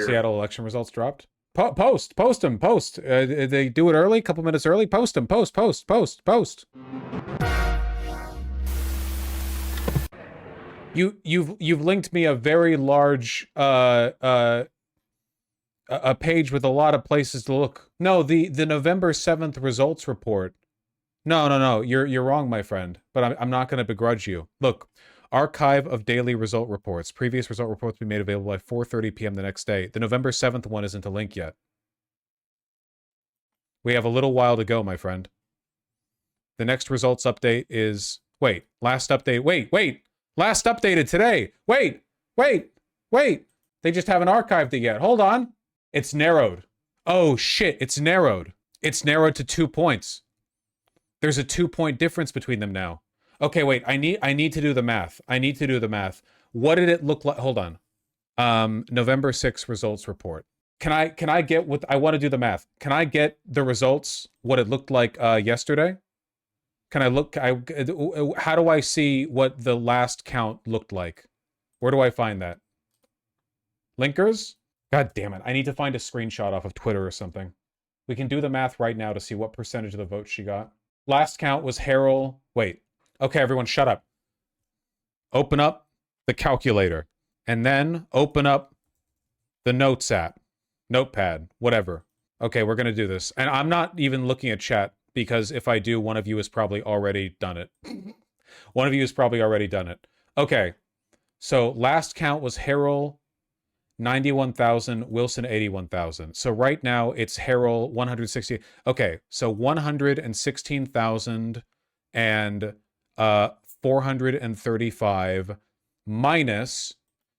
Seattle election results dropped. Post them. They do it early, a couple minutes early. Post them. Post. You've linked me a very large a page with a lot of places to look. No, the November 7th results report. No. You're wrong, my friend. But I'm not going to begrudge you. Look, archive of daily result reports. Previous result reports will be made available by 4:30 p.m. the next day. The November 7th one isn't a link yet. We have a little while to go, my friend. The next results update is... last update. Wait. Last updated today. Wait. They just haven't archived it yet. Hold on. It's narrowed. Oh, shit. It's narrowed. It's narrowed to 2 points. There's a 2-point difference between them now. Okay, wait. I need to do the math. What did it look like? Hold on. November 6th results report. Can I get what I want to do the math? Can I get the results what it looked like yesterday? Can I look how do I see what the last count looked like? Where do I find that? Linkers? God damn it. I need to find a screenshot off of Twitter or something. We can do the math right now to see what percentage of the votes she got. Last count was Harold. Wait. Okay, everyone shut up. Open up the calculator and then open up the notes app, notepad, whatever. Okay, we're going to do this. And I'm not even looking at chat because if I do, one of you has probably already done it. Okay. So last count was Harold 91,000, Wilson 81,000. So right now it's Harold 160. Okay, so 116,000 and 435 minus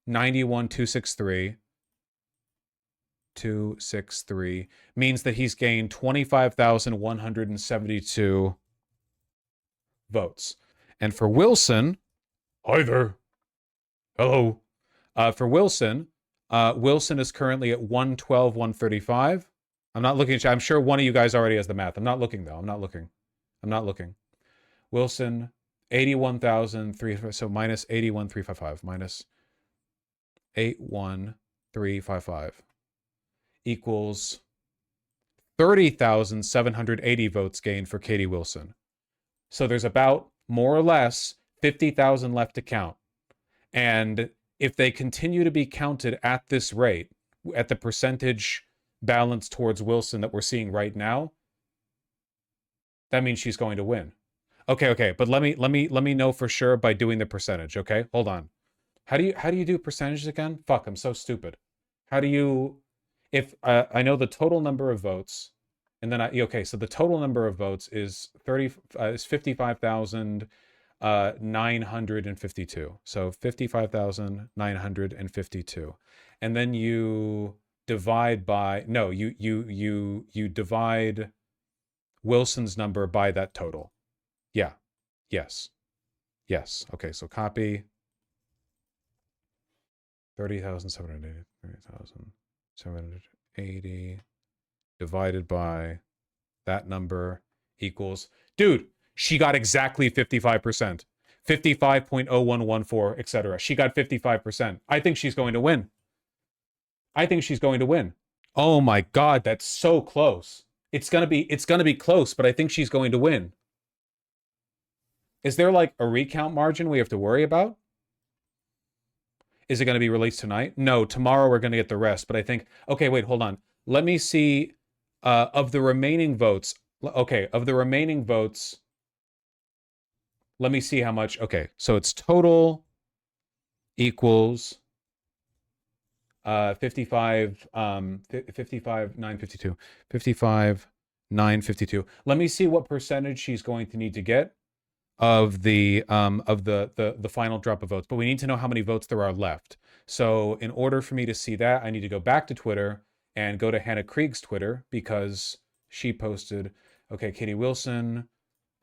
91,263 means that he's gained 25,172 votes. And for Wilson, hi there. Hello. For Wilson, Wilson is currently at 112, 135. I'm not looking. I'm sure one of you guys already has the math. I'm not looking, though. I'm not looking. Wilson, 81,300. So minus 81,355. Minus 81,355 equals 30,780 votes gained for Katie Wilson. So there's about, more or less, 50,000 left to count. And if they continue to be counted at this rate, at the percentage balance towards Wilson that we're seeing right now, that means she's going to win. Okay, but let me know for sure by doing the percentage, okay? Hold on. How do you do percentages again? Fuck, I'm so stupid. How do you, if I know the total number of votes, and then okay, so the total number of votes is 55,952. So 55,952. And then you divide by, no, you divide Wilson's number by that total. Yeah. Yes. Okay, so copy 30,780, 30,780 divided by that number equals, dude, she got exactly 55%. 55.0114, etc. She got 55%. I think she's going to win. Oh my god, that's so close. It's gonna be close, but I think she's going to win. Is there like a recount margin we have to worry about? Is it going to be released tonight? No, tomorrow we're going to get the rest, but I think, okay, wait, hold on. Let me see of the remaining votes. Okay, of the remaining votes, let me see how much. Okay, so it's total equals 55,952. Let me see what percentage she's going to need to get of the final drop of votes, but we need to know how many votes there are left. So in order for me to see that, I need to go back to Twitter and go to Hannah Krieg's Twitter because she posted, okay, Katie Wilson,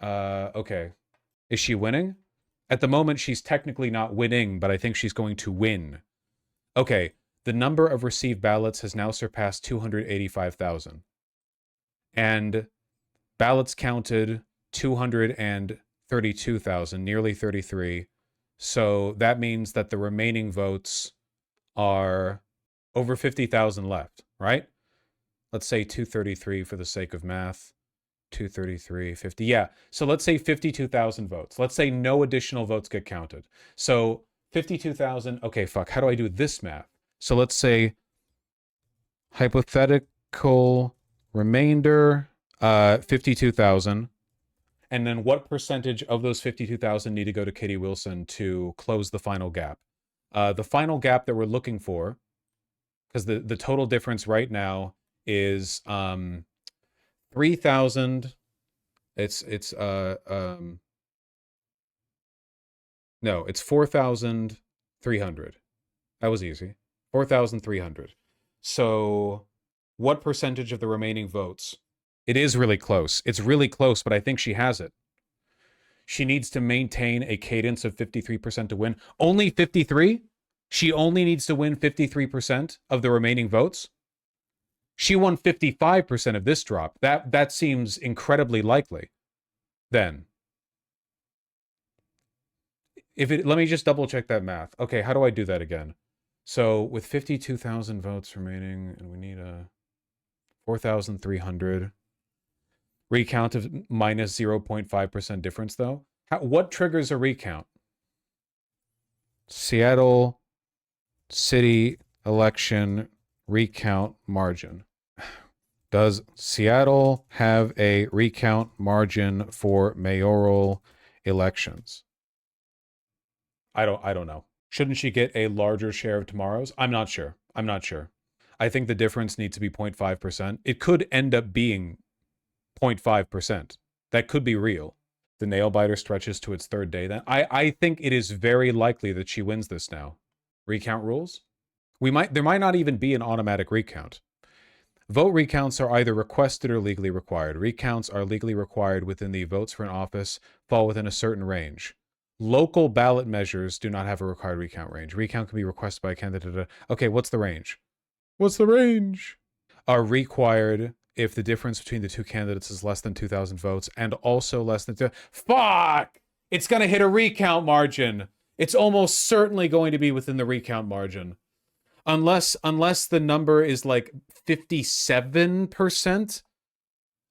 okay. Is she winning? At the moment, she's technically not winning, but I think she's going to win. Okay, the number of received ballots has now surpassed 285,000. And ballots counted 232,000, nearly 33. So that means that the remaining votes are over 50,000 left, right? Let's say 233 for the sake of math. 233, 50. Yeah. So let's say 52,000 votes. Let's say no additional votes get counted. So 52,000. Okay, fuck. How do I do this math? So let's say hypothetical remainder, 52,000. And then what percentage of those 52,000 need to go to Katie Wilson to close the final gap? The final gap that we're looking for, because the total difference right now is 3,000. No, it's 4,300. That was easy. 4,300. So what percentage of the remaining votes? It is really close. It's really close, but I think she has it. She needs to maintain a cadence of 53% to win. Only 53? She only needs to win 53% of the remaining votes? She won 55% of this drop. That seems incredibly likely. Then. Let me just double check that math. Okay, how do I do that again? So with 52,000 votes remaining, and we need a 4,300 recount of minus 0.5% difference, though. What triggers a recount? Seattle city election recount margin. Does Seattle have a recount margin for mayoral elections? I don't know. Shouldn't she get a larger share of tomorrow's? I'm not sure. I think the difference needs to be 0.5%. It could end up being 0.5%. That could be real. The nail biter stretches to its third day then. I think it is very likely that she wins this now. Recount rules? There might not even be an automatic recount. Vote recounts are either requested or legally required. Recounts are legally required within the votes for an office fall within a certain range. Local ballot measures do not have a required recount range. Recount can be requested by a candidate. Okay, what's the range? Are required if the difference between the two candidates is less than 2,000 votes and also less than... Fuck! It's going to hit a recount margin. It's almost certainly going to be within the recount margin. Unless the number is like 57%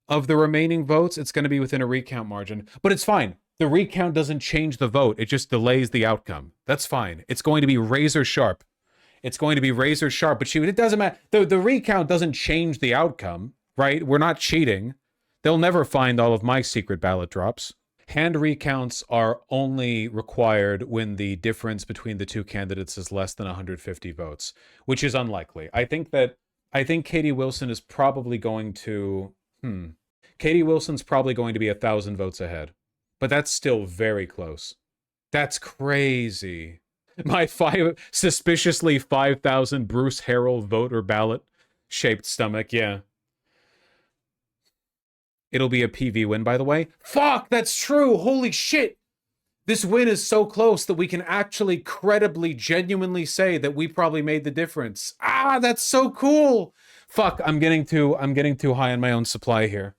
of the remaining votes, it's going to be within a recount margin. But it's fine. The recount doesn't change the vote. It just delays the outcome. That's fine. It's going to be razor sharp. But it doesn't matter. The recount doesn't change the outcome, right? We're not cheating. They'll never find all of my secret ballot drops. Hand recounts are only required when the difference between the two candidates is less than 150 votes, which is unlikely. I think Katie Wilson is probably going to... Katie Wilson's probably going to be 1,000 votes ahead. But that's still very close. That's crazy. My suspiciously 5,000 Bruce Harrell voter ballot shaped stomach, yeah. It'll be a PV win, by the way. Fuck, that's true. Holy shit. This win is so close that we can actually credibly, genuinely say that we probably made the difference. Ah, that's so cool. Fuck, I'm getting too high on my own supply here.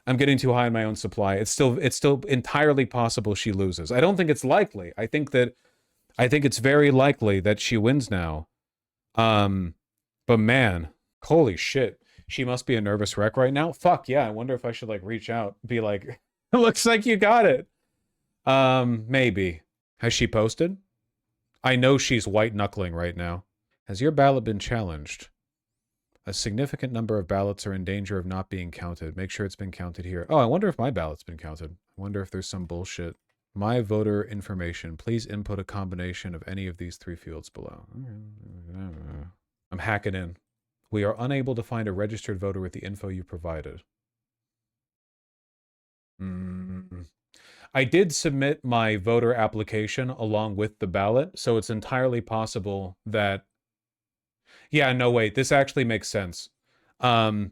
It's still entirely possible she loses. I don't think it's likely. I think it's very likely that she wins now. But man, holy shit. She must be a nervous wreck right now. Fuck yeah, I wonder if I should like reach out, be like, it looks like you got it. Maybe. Has she posted? I know she's white knuckling right now. Has your ballot been challenged? A significant number of ballots are in danger of not being counted. Make sure it's been counted here. Oh, I wonder if my ballot's been counted. I wonder if there's some bullshit. My voter information. Please input a combination of any of these three fields below. I'm hacking in. We are unable to find a registered voter with the info you provided. I did submit my voter application along with the ballot, so it's entirely possible that... Yeah, no, wait, this actually makes sense. I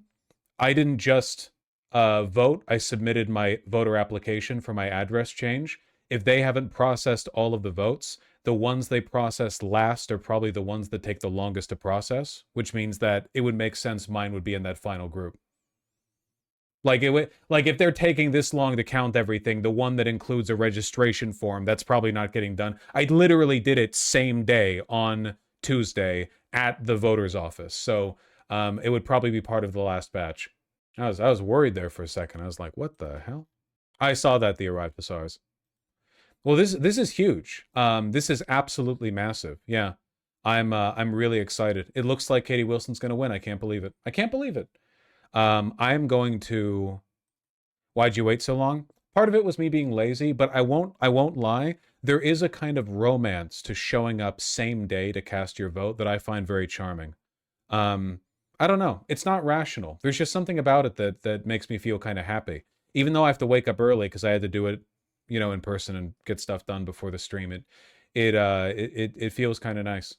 didn't just vote. I submitted my voter application for my address change. If they haven't processed all of the votes, the ones they processed last are probably the ones that take the longest to process, which means that it would make sense mine would be in that final group. Like if they're taking this long to count everything, the one that includes a registration form, that's probably not getting done. I literally did it same day on Tuesday, at the voter's office. So it would probably be part of the last batch. I was worried there for a second. I was like, what the hell? I saw that they arrived to SARS. Well, this is huge. This is absolutely massive. Yeah. I'm really excited. It looks like Katie Wilson's gonna win. I can't believe it. I can't believe it. I'm going to. Why'd you wait so long? Part of it was me being lazy, but I won't lie. There is a kind of romance to showing up same day to cast your vote that I find very charming. I don't know. It's not rational. There's just something about it that makes me feel kind of happy. Even though I have to wake up early because I had to do it, in person and get stuff done before the stream. It feels kind of nice.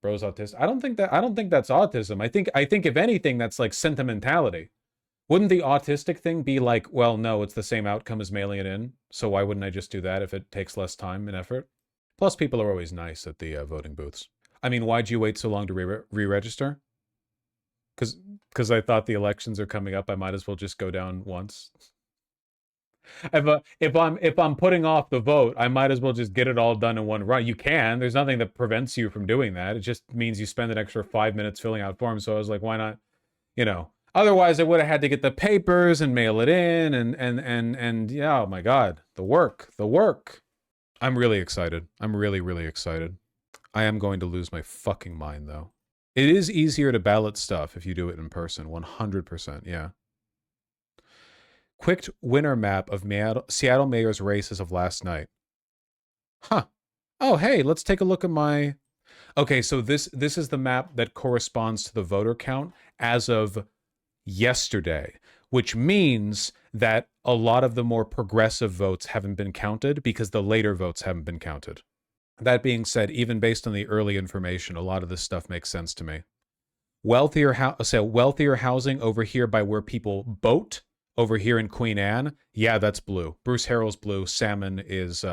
Bro's autistic. I don't think that's autism. I think if anything, that's like sentimentality. Wouldn't the autistic thing be like, well, no, it's the same outcome as mailing it in, so why wouldn't I just do that if it takes less time and effort? Plus, people are always nice at the voting booths. I mean, why'd you wait so long to re-register? Because I thought the elections are coming up. I might as well just go down once. If I'm putting off the vote, I might as well just get it all done in one run. You can. There's nothing that prevents you from doing that. It just means you spend an extra 5 minutes filling out forms. So I was like, why not? Otherwise, I would have had to get the papers and mail it in, and yeah, oh my God, the work. I'm really excited. I'm really, really excited. I am going to lose my fucking mind, though. It is easier to ballot stuff if you do it in person, 100%, yeah. Quick winner map of Seattle mayor's race as of last night. Huh. Oh, hey, let's take a look at my... Okay, so this is the map that corresponds to the voter count as of yesterday, which means that a lot of the more progressive votes haven't been counted because the later votes haven't been counted. That being said, even based on the early information, a lot of this stuff makes sense to me. Wealthier housing over here by where people boat, over here in Queen Anne, yeah, that's blue. Bruce Harrell's blue. Salmon is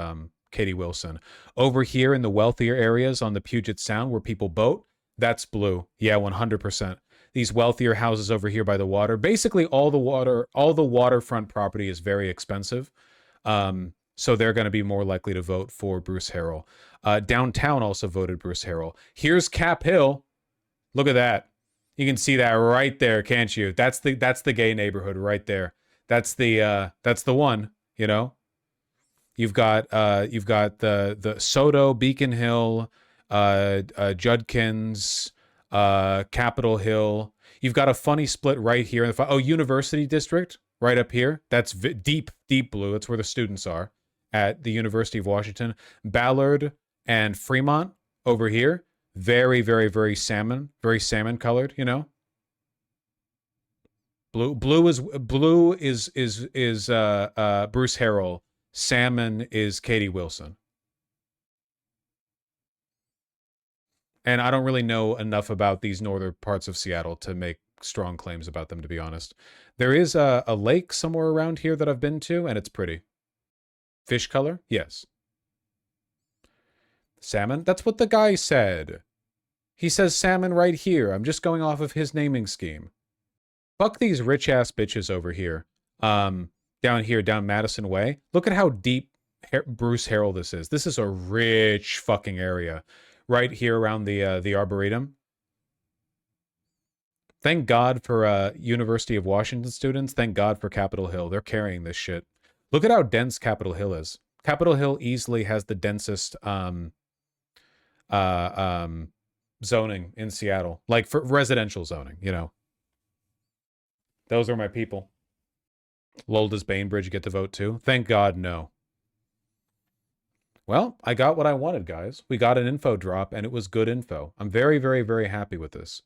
Katie Wilson. Over here in the wealthier areas on the Puget Sound where people boat, that's blue. Yeah, 100%. These wealthier houses over here by the water. Basically, all the waterfront property is very expensive. So they're going to be more likely to vote for Bruce Harrell. Downtown also voted Bruce Harrell. Here's Cap Hill. Look at that. You can see that right there, can't you? That's the gay neighborhood right there. That's the one, You've got the Soto, Beacon Hill, Judkins, Capitol Hill. You've got a funny split right here. University District right up here. That's deep blue. That's where the students are at the University of Washington. Ballard and Fremont over here. Very, very, very salmon colored, Blue is Bruce Harrell. Salmon is Katie Wilson. And I don't really know enough about these northern parts of Seattle to make strong claims about them, to be honest. There is a lake somewhere around here that I've been to, and it's pretty. Fish color? Yes. Salmon? That's what the guy said. He says salmon right here. I'm just going off of his naming scheme. Fuck these rich-ass bitches over here. Down here, down Madison Way. Look at how deep Bruce Harrell this is. This is a rich fucking area. Right here around the Arboretum. Thank God for University of Washington students. Thank God for Capitol Hill. They're carrying this shit. Look at how dense Capitol Hill is. Capitol Hill easily has the densest zoning in Seattle. Like for residential zoning, Those are my people. Lol, does Bainbridge get to vote too? Thank God, no. Well, I got what I wanted, guys. We got an info drop, and it was good info. I'm very, very, very happy with this.